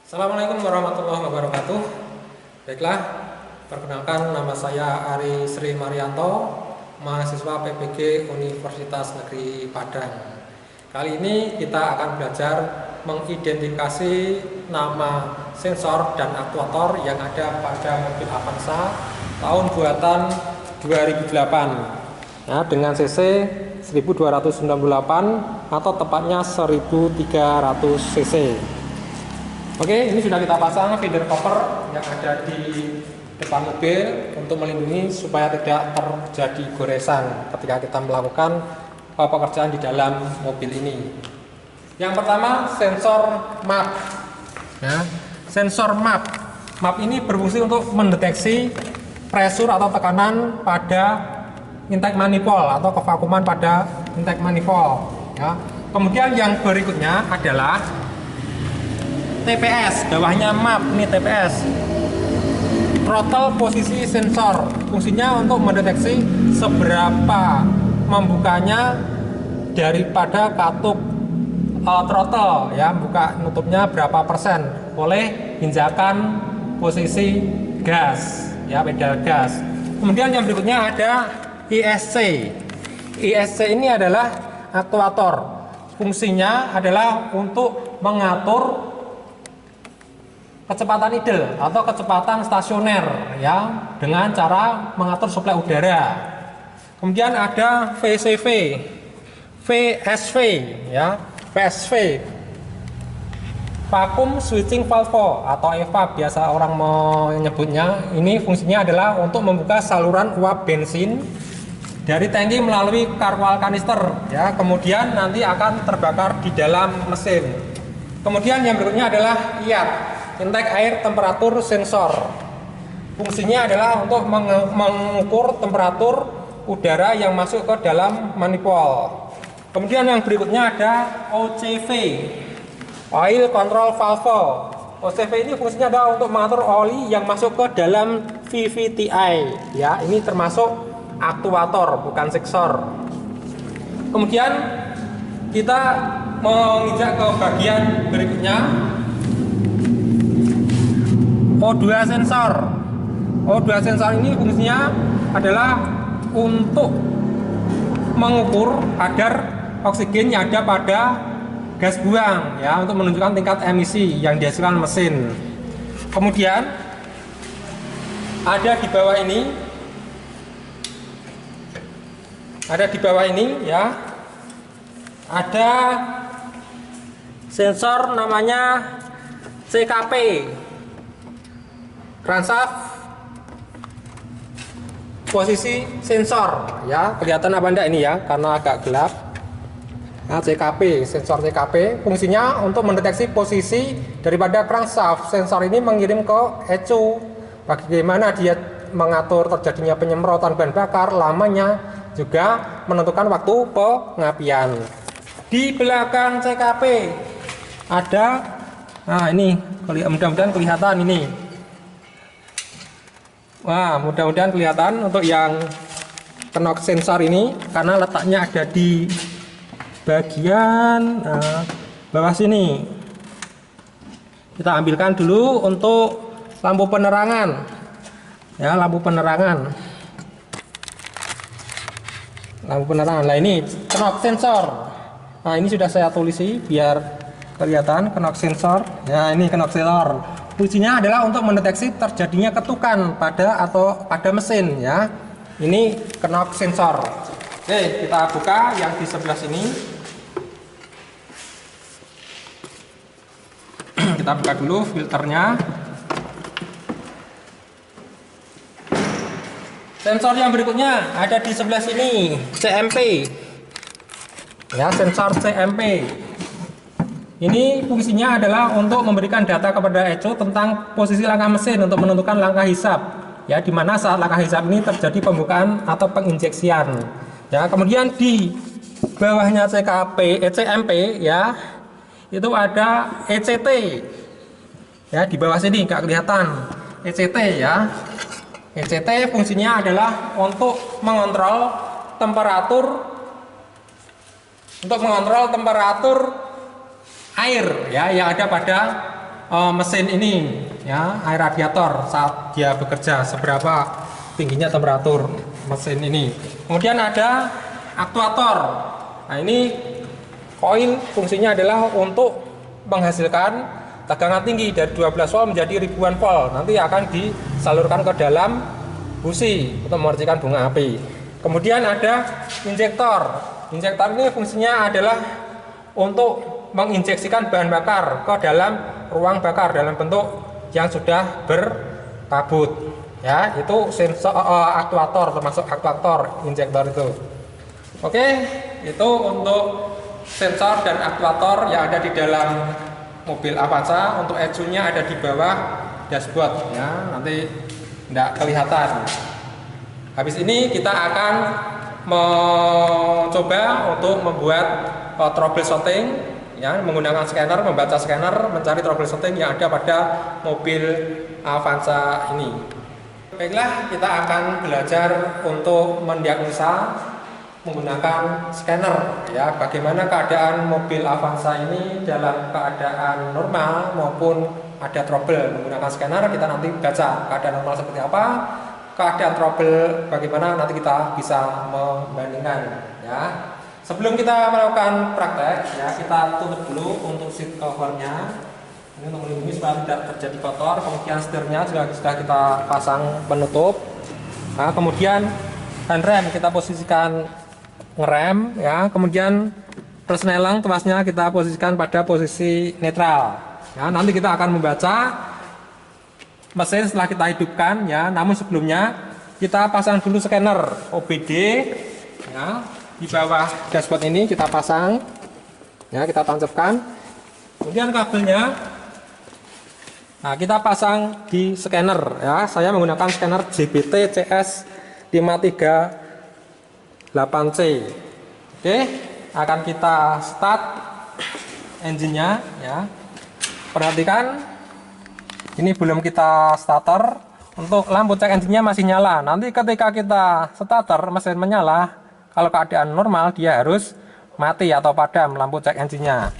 Assalamualaikum warahmatullahi wabarakatuh. Baiklah, perkenalkan nama saya Ari Sri Marianto, mahasiswa PPG Universitas Negeri Padang. Kali ini kita akan belajar mengidentifikasi nama sensor dan aktuator yang ada pada mobil Avanza tahun buatan 2008 ya, dengan cc 1298 atau tepatnya 1300 cc. Oke, ini sudah kita pasang feeder cover yang ada di depan mobil untuk melindungi supaya tidak terjadi goresan ketika kita melakukan pekerjaan di dalam mobil ini. Yang pertama, sensor map. Ya, sensor map. Map ini berfungsi untuk mendeteksi pressure atau tekanan pada intake manifold atau kevakuman pada intake manifold. Ya. Kemudian yang berikutnya adalah TPS, bawahnya map, ini TPS, throttle posisi sensor, fungsinya untuk mendeteksi seberapa membukanya daripada katup throttle, ya, buka nutupnya berapa persen oleh injakan posisi gas, ya, pedal gas. Kemudian yang berikutnya ada ISC. ISC ini adalah aktuator, fungsinya adalah untuk mengatur kecepatan idle atau kecepatan stasioner, ya, dengan cara mengatur suplai udara. Kemudian ada VCV, VSV, ya, VSV, vacuum switching valve atau EVAP biasa orang menyebutnya. Ini fungsinya adalah untuk membuka saluran uap bensin dari tangki melalui karwal kanister, ya, kemudian nanti akan terbakar di dalam mesin. Kemudian yang berikutnya adalah IAT, intake air temperatur sensor. Fungsinya adalah untuk mengukur temperatur udara yang masuk ke dalam manifold. Kemudian yang berikutnya ada OCV, oil control valve. OCV ini fungsinya adalah untuk mengatur oli yang masuk ke dalam VVTi, ya, ini termasuk aktuator bukan sensor. Kemudian kita menginjak ke bagian berikutnya, O2 sensor. O2 sensor ini fungsinya adalah untuk mengukur kadar oksigen yang ada pada gas buang, ya, untuk menunjukkan tingkat emisi yang dihasilkan mesin. Kemudian ada di bawah ini, ya, ada sensor namanya CKP, crankshaft posisi sensor, ya, kelihatan apa enggak ini, ya, karena agak gelap. Nah, CKP, sensor CKP fungsinya untuk mendeteksi posisi daripada crankshaft. Sensor ini mengirim ke ECU bagaimana dia mengatur terjadinya penyemprotan bahan bakar, lamanya, juga menentukan waktu pengapian. Di belakang CKP ada, nah ini mudah-mudahan kelihatan ini. Wah, mudah-mudahan kelihatan untuk yang knock sensor ini karena letaknya ada di bagian bawah sini. Kita ambilkan dulu untuk lampu penerangan, ya, lampu penerangan. Nah, ini knock sensor. Nah, ini sudah saya tulisi biar kelihatan knock sensor. Ya, ini knock sensor. Fungsinya adalah untuk mendeteksi terjadinya ketukan pada mesin, ya. Ini knock sensor. Oke, kita buka yang di sebelah sini. Kita buka dulu filternya. Sensor yang berikutnya ada di sebelah sini, CMP. Ya, sensor CMP. Ini fungsinya adalah untuk memberikan data kepada ECU tentang posisi langkah mesin untuk menentukan langkah hisap, ya, di mana saat langkah hisap ini terjadi pembukaan atau penginjeksian. Ya, kemudian di bawahnya CMP, ya, itu ada ECT. Ya, di bawah sini nggak kelihatan ECT, ya. ECT fungsinya adalah untuk mengontrol temperatur air, ya, yang ada pada mesin ini ya, air radiator saat dia bekerja, seberapa tingginya temperatur mesin ini. Kemudian ada aktuator. Nah, ini koil fungsinya adalah untuk menghasilkan tegangan tinggi dari 12 volt menjadi ribuan volt. Nanti akan disalurkan ke dalam busi untuk memercikan bunga api. Kemudian ada injektor. Injektor ini fungsinya adalah untuk menginjeksikan bahan bakar ke dalam ruang bakar dalam bentuk yang sudah berkabut. Ya, itu sensor aktuator, termasuk aktuator injektor itu. Oke, itu untuk sensor dan aktuator yang ada di dalam mobil Avanza. Untuk ECU-nya ada di bawah dashboard ya, nanti tidak kelihatan. Habis ini kita akan mencoba untuk membuat troubleshooting ya, menggunakan scanner, membaca scanner, mencari troubleshooting yang ada pada mobil Avanza ini. Baiklah, kita akan belajar untuk mendiagnosa menggunakan scanner ya, bagaimana keadaan mobil Avanza ini dalam keadaan normal maupun ada trouble. Menggunakan scanner kita nanti baca keadaan normal seperti apa, keadaan trouble bagaimana, nanti kita bisa membandingkan ya. Sebelum kita melakukan praktek ya, kita tutup dulu untuk seat covernya. Ini untuk melindungi supaya tidak terjadi kotor. Kemudian setirnya sudah kita pasang penutup. Nah, kemudian handrem kita posisikan ngerem ya. Kemudian persneling tuasnya kita posisikan pada posisi netral. Ya, nanti kita akan membaca mesin setelah kita hidupkan ya. Namun sebelumnya kita pasang dulu scanner OBD ya. Di bawah dashboard ini kita pasang ya, kita tancapkan. Kemudian kabelnya nah, kita pasang di scanner ya. Saya menggunakan scanner JBT CS 538C. Oke, akan kita start engine-nya ya. Perhatikan, ini belum kita starter. Untuk lampu cek engine-nya masih nyala. Nanti ketika kita starter, mesin menyala. Kalau keadaan normal dia harus mati atau padam lampu cek engine-nya.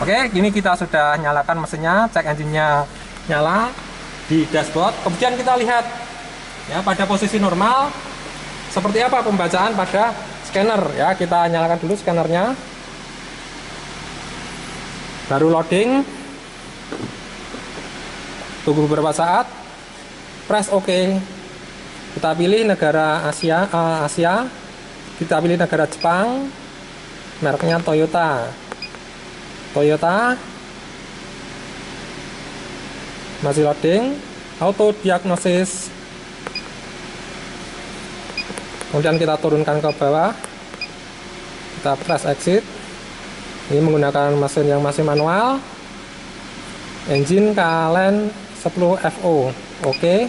Oke, gini kita sudah nyalakan mesinnya, cek engine-nya nyala di dashboard. Kemudian kita lihat ya pada posisi normal seperti apa pembacaan pada scanner ya. Kita nyalakan dulu scannernya. Baru loading. Tunggu beberapa saat. Press OK. Kita pilih negara Asia. Kita pilih negara Jepang. Mereknya Toyota. Masih loading. Auto diagnosis. Kemudian kita turunkan ke bawah. Kita press exit. Ini menggunakan mesin yang masih manual. Engine Kalen 10FO. Oke.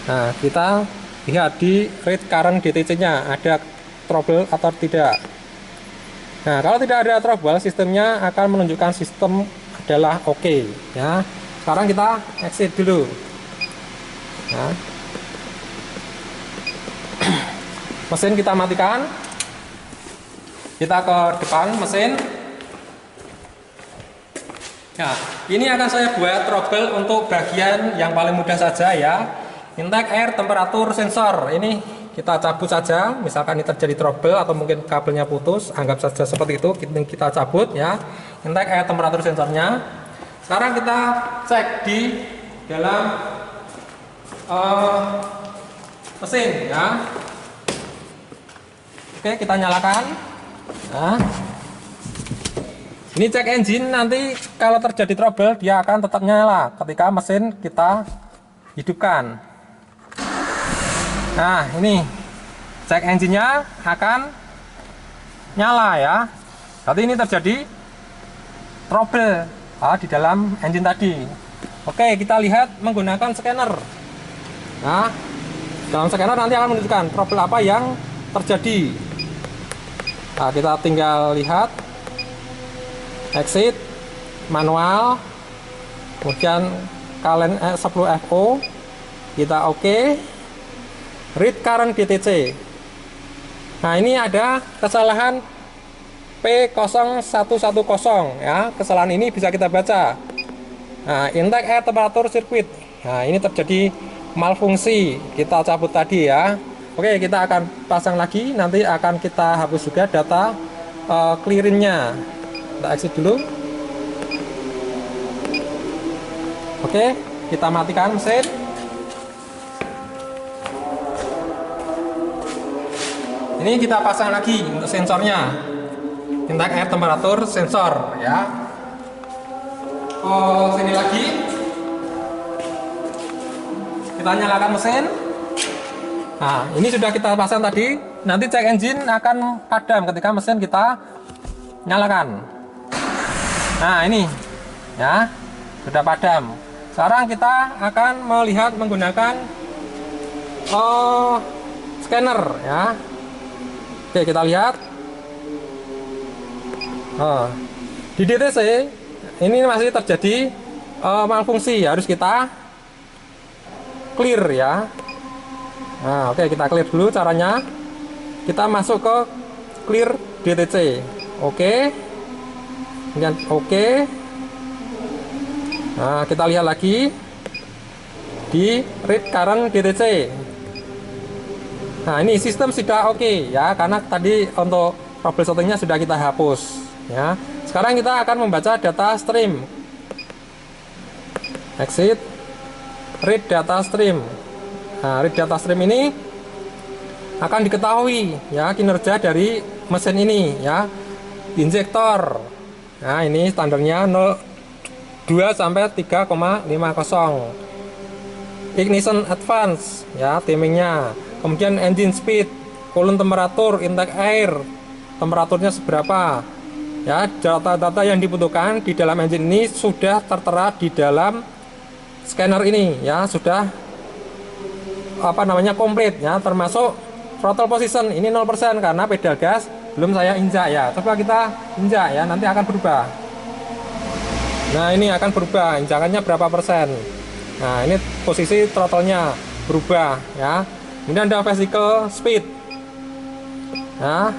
Nah, kita lihat di read current DTC-nya ada trouble atau tidak. Nah, kalau tidak ada trouble, sistemnya akan menunjukkan sistem adalah oke ya. Sekarang kita exit dulu. Nah. Mesin kita matikan. Kita ke depan mesin. Nah, ini akan saya buat trouble untuk bagian yang paling mudah saja ya. Intake air temperatur sensor. Ini kita cabut saja. Misalkan ini terjadi trouble atau mungkin kabelnya putus, anggap saja seperti itu. Kita cabut ya. Intake air temperatur sensornya. Sekarang kita cek di dalam mesin ya. Oke, kita nyalakan. Nah, ini cek engine. Nanti kalau terjadi trouble dia akan tetap nyala ketika mesin kita hidupkan. Nah, ini cek engine-nya akan nyala ya. Berarti ini terjadi trouble di dalam engine tadi. Oke, kita lihat menggunakan scanner. Nah, dalam scanner nanti akan menunjukkan trouble apa yang terjadi. Nah, kita tinggal lihat exit manual, kemudian Kalen 10FO, kita oke. Read current DTC. Nah, ini ada kesalahan P0110 ya. Kesalahan ini bisa kita baca. Nah, intake air temperature circuit. Nah, ini terjadi malfungsi. Kita cabut tadi ya. Oke, kita akan pasang lagi. Nanti akan kita hapus juga data clearingnya. Kita exit dulu. Oke, kita matikan mesin. Ini kita pasang lagi untuk sensornya. Intake air temperature sensor ya. Oh, sini lagi. Kita nyalakan mesin. Nah, ini sudah kita pasang tadi. Nanti check engine akan padam ketika mesin kita nyalakan. Nah, ini ya, sudah padam. Sekarang kita akan melihat menggunakan scanner ya. Oke, kita lihat. Di DTC ini masih terjadi malfungsi, harus kita clear ya. Nah, oke, kita clear dulu caranya. Kita masuk ke clear DTC. Oke. Kemudian oke. Nah, kita lihat lagi di read current DTC. Nah, ini sistem sudah oke ya, karena tadi untuk troubleshootingnya sudah kita hapus ya. Sekarang kita akan membaca data stream. Exit, read data stream. Nah, read data stream ini akan diketahui ya kinerja dari mesin ini ya. Injektor. Nah, ini standarnya 0,2 sampai 3,50. Ignition advance ya, timingnya. Kemudian engine speed, coolant temperatur, intake air, temperaturnya seberapa. Ya, data-data yang dibutuhkan di dalam engine ini sudah tertera di dalam scanner ini ya, sudah komplit ya, termasuk throttle position ini 0% karena pedal gas belum saya injak ya. Coba kita injak ya, nanti akan berubah. Nah, ini akan berubah, injakannya berapa persen. Nah, ini posisi throttle-nya berubah ya. Kemudian ada physical speed ya,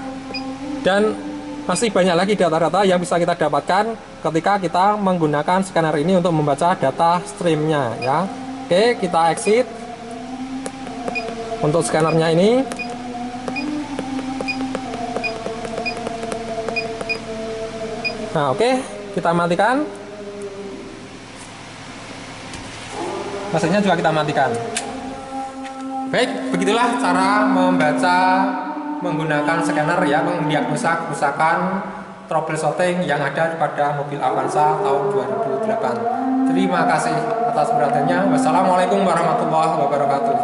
dan masih banyak lagi data-data yang bisa kita dapatkan ketika kita menggunakan scanner ini untuk membaca data streamnya ya. Oke, kita exit untuk scannernya ini. Nah, oke, kita matikan. Mesinnya juga kita matikan. Baik, begitulah cara membaca menggunakan scanner ya, mendiagnosa kerusakan troubleshooting yang ada pada mobil Avanza tahun 2008. Terima kasih atas perhatiannya. Wassalamualaikum warahmatullahi wabarakatuh.